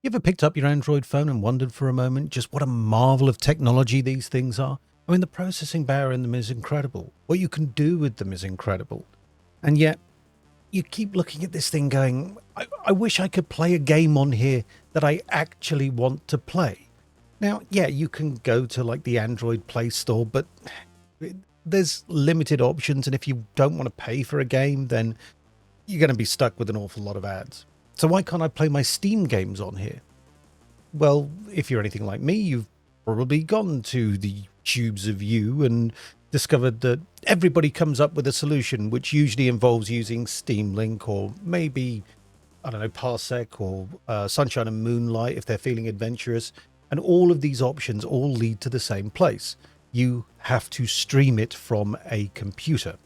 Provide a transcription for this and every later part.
You ever picked up your Android phone and wondered for a moment just what a marvel of technology these things are? I mean, the processing power in them is incredible. What you can do with them is incredible. And yet, you keep looking at this thing going, I wish I could play a game on here that I actually want to play. Now, yeah, you can go to like the Android Play Store, but there's limited options. And if you don't want to pay for a game, then you're going to be stuck with an awful lot of ads. So why can't I play my Steam games on here? Well, if you're anything like me, you've probably gone to the tubes of you and discovered that everybody comes up with a solution, which usually involves using Steam Link or maybe, I don't know, Parsec or Sunshine and Moonlight if they're feeling adventurous. And all of these options all lead to the same place. You have to stream it from a computer.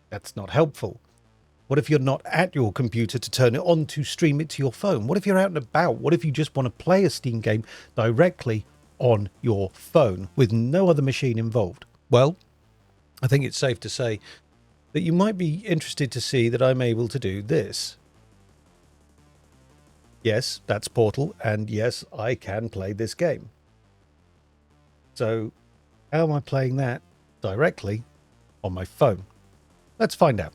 That's not helpful. What if you're not at your computer to turn it on to stream it to your phone? What if you're out and about? What if you just want to play a Steam game directly on your phone with no other machine involved? Well, I think it's safe to say that you might be interested to see that I'm able to do this. Yes, that's Portal, and yes, I can play this game. So how am I playing that directly on my phone? Let's find out.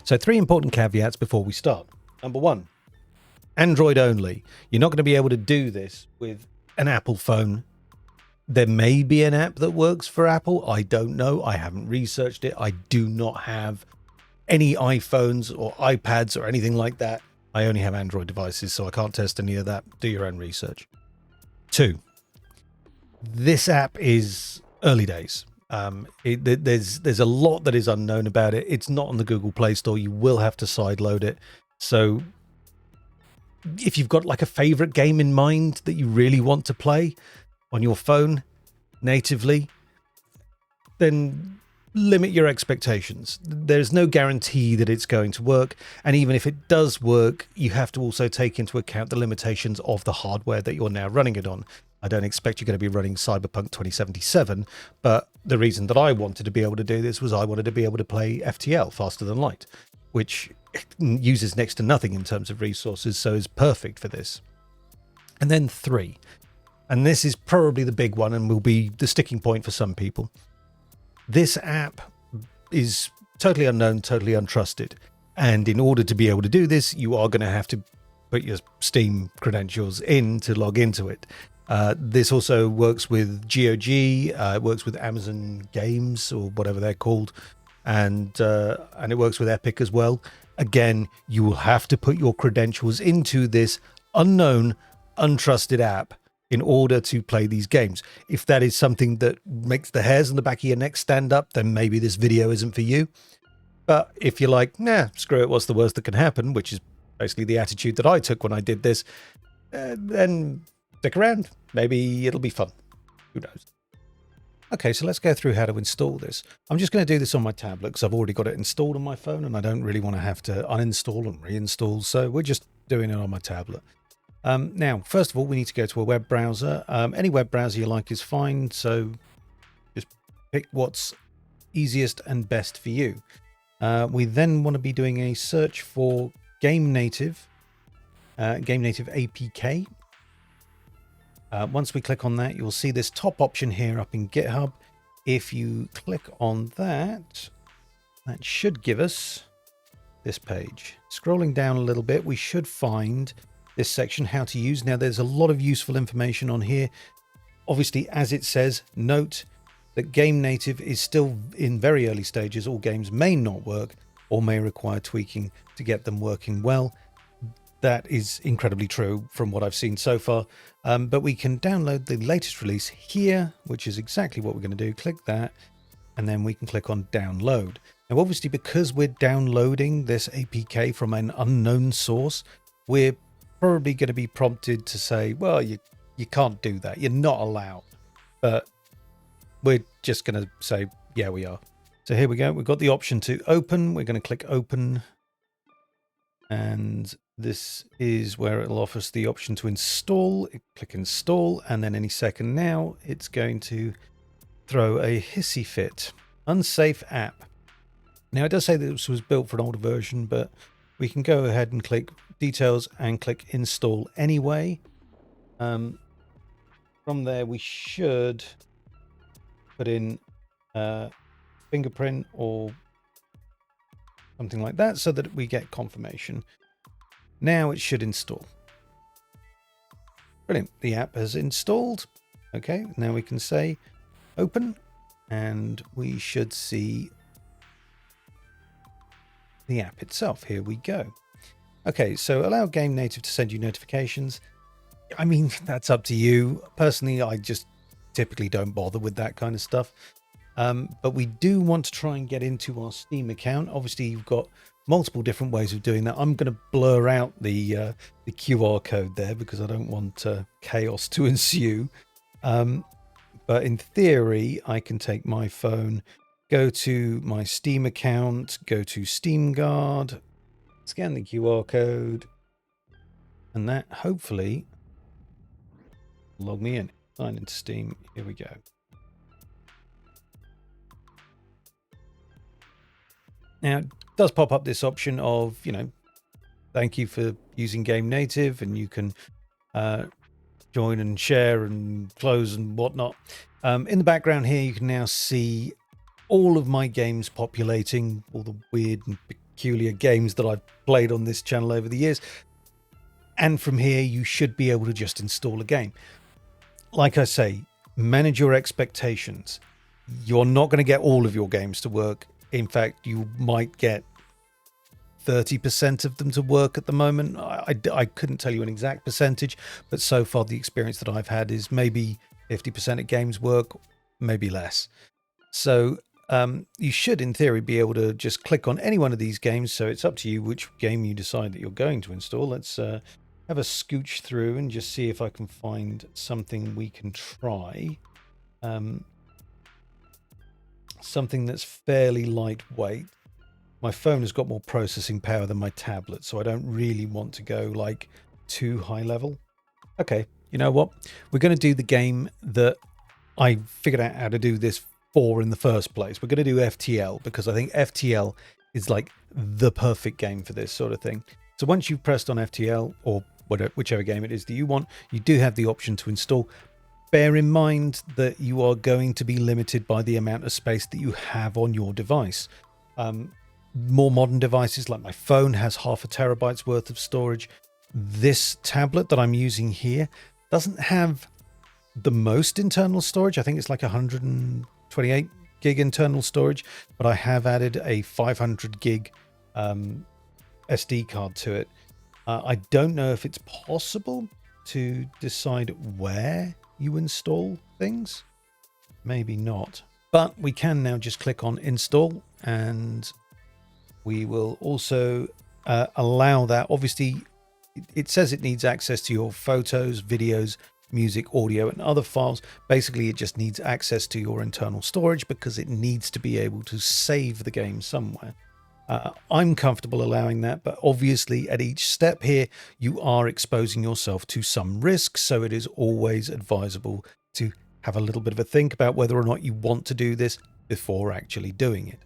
So 3 important caveats before we start. Number 1, Android only. You're not going to be able to do this with an Apple phone. There may be an app that works for Apple. I don't know. I haven't researched it. I do not have any iPhones or iPads or anything like that. I only have Android devices, so I can't test any of that. Do your own research. 2, this app is early days. There's a lot that is unknown about it. It's not on the Google Play Store. You will have to sideload it. So if you've got like a favorite game in mind that you really want to play on your phone natively, then limit your expectations. There's no guarantee that it's going to work. And even if it does work, you have to also take into account the limitations of the hardware that you're now running it on. I don't expect you're going to be running Cyberpunk 2077, but the reason that I wanted to be able to do this was I wanted to be able to play FTL, Faster Than Light, which uses next to nothing in terms of resources, so is perfect for this. And then 3, and this is probably the big one and will be the sticking point for some people. This app is totally unknown, totally untrusted. And in order to be able to do this, you are going to have to put your Steam credentials in to log into it. This also works with GOG, it works with Amazon Games or whatever they're called, and it works with Epic as well. Again, you will have to put your credentials into this unknown, untrusted app in order to play these games. If that is something that makes the hairs on the back of your neck stand up, then maybe this video isn't for you. But if you're like, nah, screw it, what's the worst that can happen, which is basically the attitude that I took when I did this, then stick around. Maybe it'll be fun. Who knows? Okay, so let's go through how to install this. I'm just going to do this on my tablet because I've already got it installed on my phone and I don't really want to have to uninstall and reinstall. So we're just doing it on my tablet. Now, first of all, we need to go to a web browser. Any web browser you like is fine. So just pick what's easiest and best for you. We then want to be doing a search for Gamenative APK. Once we click on that, you'll see this top option here up in GitHub. If you click on that, that should give us this page. Scrolling down a little bit, we should find this section, how to use. Now, there's a lot of useful information on here. Obviously, as it says, note that Gamenative is still in very early stages. All games may not work or may require tweaking to get them working well. That is incredibly true from what I've seen so far. But we can download the latest release here, which is exactly what we're going to do. Click that, and then we can click on download. Now, obviously, because we're downloading this APK from an unknown source, we're probably going to be prompted to say, well, you can't do that. You're not allowed. But we're just going to say, yeah, we are. So here we go. We've got the option to open. We're going to click open. And this is where it'll offer us the option to install. Click install, and then any second now, it's going to throw a hissy fit. Unsafe app. Now it does say that this was built for an older version, but we can go ahead and click details and click install anyway. From there we should put in fingerprint or something like that so that we get confirmation. Now it should install. Brilliant. The app has installed. Okay, now we can say open and we should see the app itself. Here we go. Okay, so allow Gamenative to send you notifications. I mean, that's up to you. Personally, I just typically don't bother with that kind of stuff. But we do want to try and get into our Steam account. Obviously, you've got multiple different ways of doing that. I'm going to blur out the QR code there because I don't want chaos to ensue. But in theory, I can take my phone, go to my Steam account, go to Steam Guard, scan the QR code, and that hopefully log me in. Sign into Steam. Here we go. Now, it does pop up this option of, thank you for using Gamenative, and you can join and share and close and whatnot. In the background here, you can now see all of my games populating, all the weird and peculiar games that I've played on this channel over the years. And from here, you should be able to just install a game. Like I say, manage your expectations. You're not going to get all of your games to work. In fact, you might get 30% of them to work at the moment. I couldn't tell you an exact percentage, but so far the experience that I've had is maybe 50% of games work, maybe less. So you should, in theory, be able to just click on any one of these games. So it's up to you which game you decide that you're going to install. Let's have a scooch through and just see if I can find something we can try. Something that's fairly lightweight. My phone has got more processing power than my tablet, so I don't really want to go like too high level. Okay, you know what? We're going to do the game that I figured out how to do this for in the first place. We're going to do FTL because I think FTL is like the perfect game for this sort of thing. So once you've pressed on FTL or whichever game it is that you want, you do have the option to install. Bear in mind that you are going to be limited by the amount of space that you have on your device. More modern devices like my phone has 0.5 terabytes worth of storage. This tablet that I'm using here doesn't have the most internal storage. I think it's like 128 gig internal storage, but I have added a 500 gig SD card to it. I don't know if it's possible to decide where you install things. Maybe not, but we can now just click on install, and we will also allow that. Obviously it says it needs access to your photos, videos, music, audio, and other files. Basically it just needs access to your internal storage because it needs to be able to save the game somewhere. I'm comfortable allowing that, but obviously at each step here, you are exposing yourself to some risks. So it is always advisable to have a little bit of a think about whether or not you want to do this before actually doing it.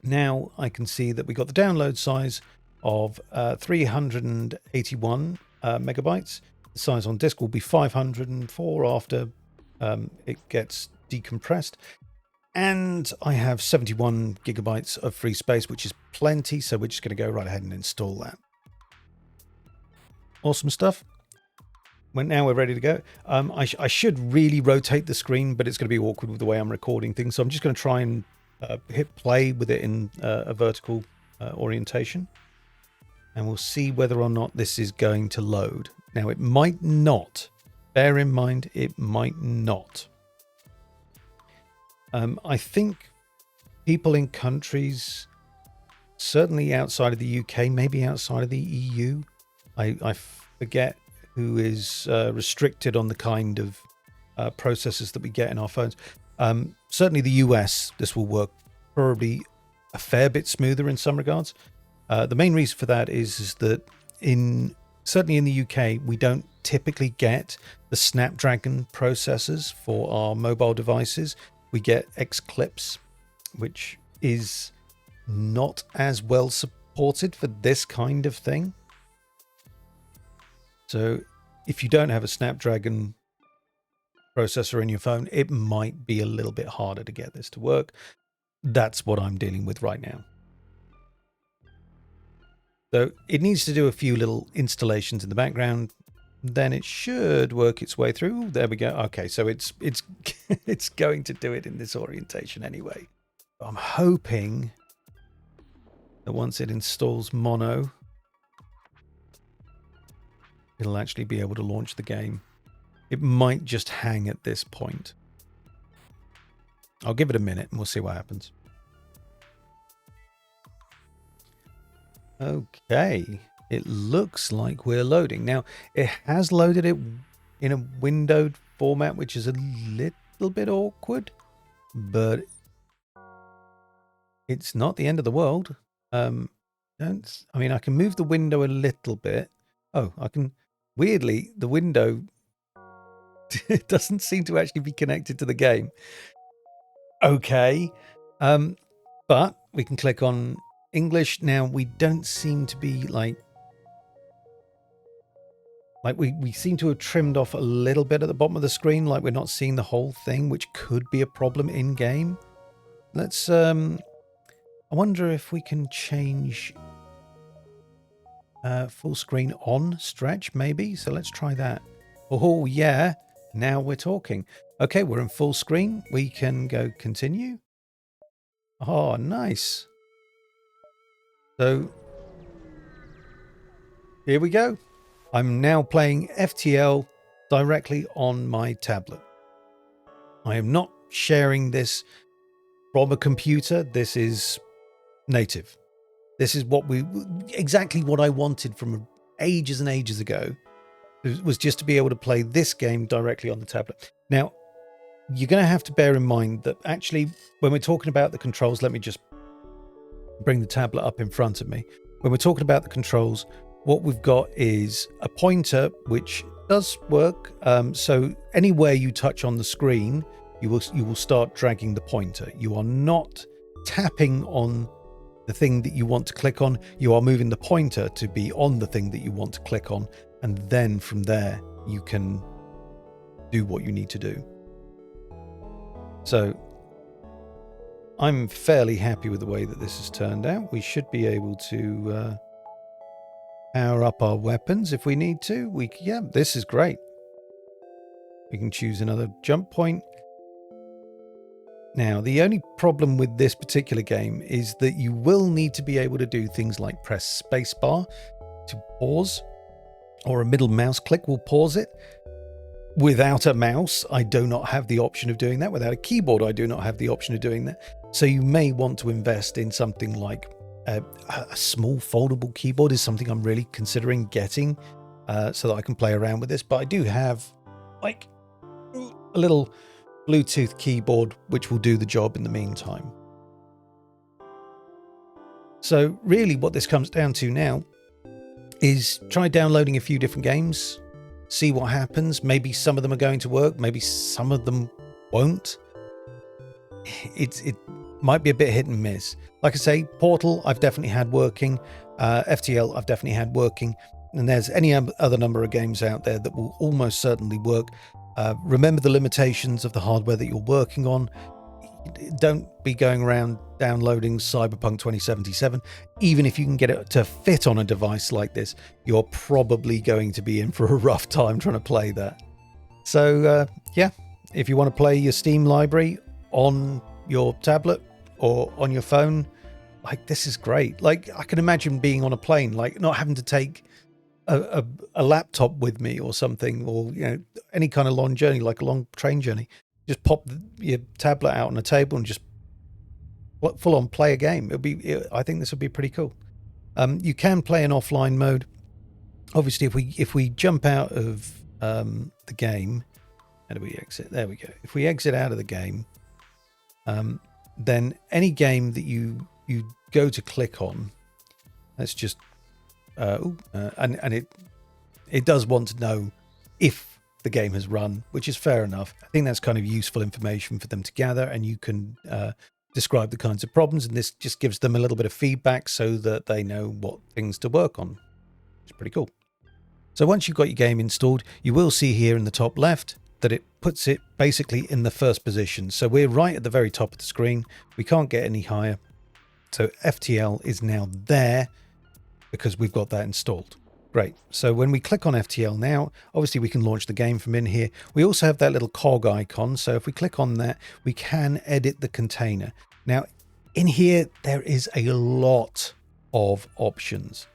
Now I can see that we got the download size of 381 megabytes. The size on disk will be 504 after it gets decompressed. And I have 71 gigabytes of free space, which is plenty. So we're just going to go right ahead and install that. Awesome stuff. Well, now we're ready to go. I should really rotate the screen, but it's going to be awkward with the way I'm recording things. So I'm just going to try and hit play with it in a vertical orientation. And we'll see whether or not this is going to load. Now, it might not. Bear in mind, it might not. I think people in countries, certainly outside of the UK, maybe outside of the EU, I forget who is restricted on the kind of processors that we get in our phones. Certainly the US, this will work probably a fair bit smoother in some regards. The main reason for that is that in certainly in the UK, we don't typically get the Snapdragon processors for our mobile devices. We get Xclipse, which is not as well supported for this kind of thing. So if you don't have a Snapdragon processor in your phone, it might be a little bit harder to get this to work. That's what I'm dealing with right now. So it needs to do a few little installations in the background. Then it should work its way through. There we go. Okay, so it's it's going to do it in this orientation anyway. I'm hoping that once it installs Mono, it'll actually be able to launch the game. It might just hang at this point. I'll give it a minute and we'll see what happens. Okay, it looks like we're loading. Now, it has loaded it in a windowed format, which is a little bit awkward, but it's not the end of the world. I mean, I can move the window a little bit. Oh, I can. Weirdly, the window doesn't seem to actually be connected to the game. Okay, but we can click on English. Now, we don't seem to be like we seem to have trimmed off a little bit at the bottom of the screen, like we're not seeing the whole thing, which could be a problem in game. Let's I wonder if we can change full screen on stretch, maybe. So let's try that. Oh yeah, now we're talking. Okay, we're in full screen. We can go continue. Oh, nice. So here we go. I'm now playing FTL directly on my tablet. I am not sharing this from a computer. This is native. This is exactly what I wanted from ages and ages ago. It was just to be able to play this game directly on the tablet. Now, you're going to have to bear in mind that actually, when we're talking about the controls, let me just bring the tablet up in front of me. When we're talking about the controls, what we've got is a pointer, which does work. So anywhere you touch on the screen, you will start dragging the pointer. You are not tapping on the thing that you want to click on. You are moving the pointer to be on the thing that you want to click on, and then from there you can do what you need to do. So I'm fairly happy with the way that this has turned out. We should be able to power up our weapons if we need to. Yeah, this is great. We can choose another jump point. Now, the only problem with this particular game is that you will need to be able to do things like press spacebar to pause, or a middle mouse click will pause it. Without a mouse, I do not have the option of doing that. Without a keyboard, I do not have the option of doing that. So you may want to invest in something like a small foldable keyboard is something I'm really considering getting so that I can play around with this. But I do have like a little Bluetooth keyboard, which will do the job in the meantime. So really what this comes down to now is try downloading a few different games, see what happens. Maybe some of them are going to work, maybe some of them won't. It might be a bit hit and miss. Like I say, Portal I've definitely had working, FTL I've definitely had working, and there's any other number of games out there that will almost certainly work. Remember the limitations of the hardware that you're working on. Don't be going around downloading Cyberpunk 2077. Even if you can get it to fit on a device like this, you're probably going to be in for a rough time trying to play that. So yeah, if you want to play your Steam library on your tablet or on your phone, like, this is great. Like, I can imagine being on a plane, like not having to take a laptop with me or something, or any kind of long journey, like a long train journey. Just pop your tablet out on a table and just full on play a game. I think this would be pretty cool. You can play in offline mode. Obviously, if we jump out of the game, how do we exit? There we go. If we exit out of the game, then any game that you go to click on, let's just and it It does want to know if the game has run, which is fair enough. I think that's kind of useful information for them to gather, and you can describe the kinds of problems, and this just gives them a little bit of feedback so that they know what things to work on. It's pretty cool. So once you've got your game installed, you will see here in the top left that it puts it basically in the first position. So we're right at the very top of the screen. We can't get any higher. So FTL is now there because we've got that installed. Great. So when we click on FTL now, obviously we can launch the game from in here. We also have that little cog icon. So if we click on that, we can edit the container. Now in here, there is a lot of options.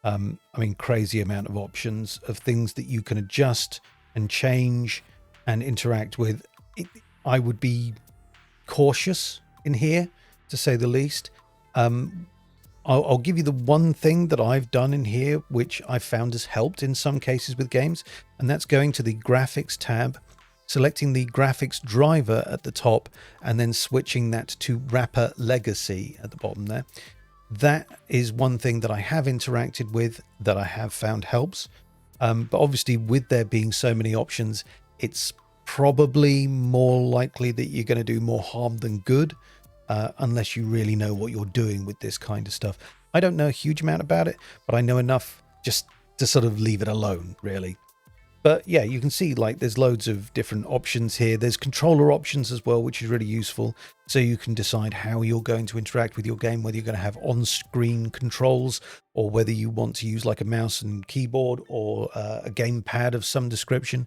I mean, crazy amount of options of things that you can adjust and change and interact with. I would be cautious in here, to say the least. I'll give you the one thing that I've done in here, which I found has helped in some cases with games, and that's going to the graphics tab, selecting the graphics driver at the top, and then switching that to Wrapper Legacy at the bottom there. That is one thing that I have interacted with that I have found helps. But obviously with there being so many options, it's probably more likely that you're going to do more harm than good, unless you really know what you're doing with this kind of stuff. I don't know a huge amount about it, but I know enough just to sort of leave it alone, really. But yeah, you can see like there's loads of different options here. There's controller options as well, which is really useful. So you can decide how you're going to interact with your game, whether you're going to have on-screen controls or whether you want to use like a mouse and keyboard or a gamepad of some description.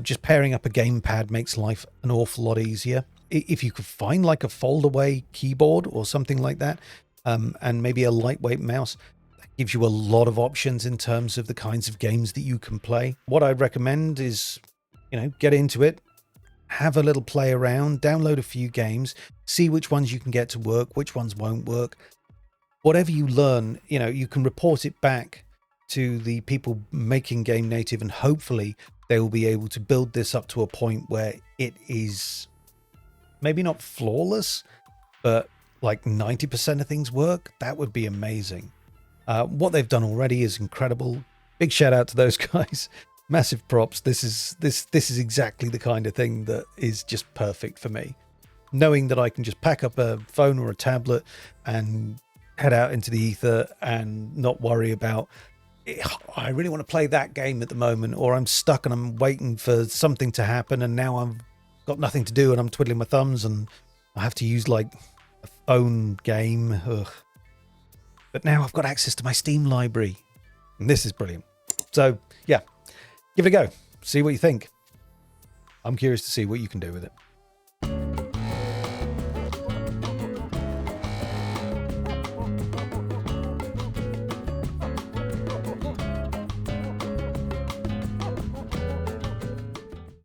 Just pairing up a gamepad makes life an awful lot easier. If you could find like a fold-away keyboard or something like that, and maybe a lightweight mouse, gives you a lot of options in terms of the kinds of games that you can play. What I'd recommend is, get into it, have a little play around, download a few games, see which ones you can get to work, which ones won't work. Whatever you learn, you can report it back to the people making Gamenative, and hopefully they will be able to build this up to a point where it is maybe not flawless, but like 90% of things work. That would be amazing. What they've done already is incredible. Big shout out to those guys. Massive props. This is exactly the kind of thing that is just perfect for me. Knowing that I can just pack up a phone or a tablet and head out into the ether and not worry about, I really want to play that game at the moment, or I'm stuck and I'm waiting for something to happen and now I've got nothing to do and I'm twiddling my thumbs and I have to use like a phone game. Ugh. But now I've got access to my Steam library, and this is brilliant. So yeah, give it a go. See what you think. I'm curious to see what you can do with it.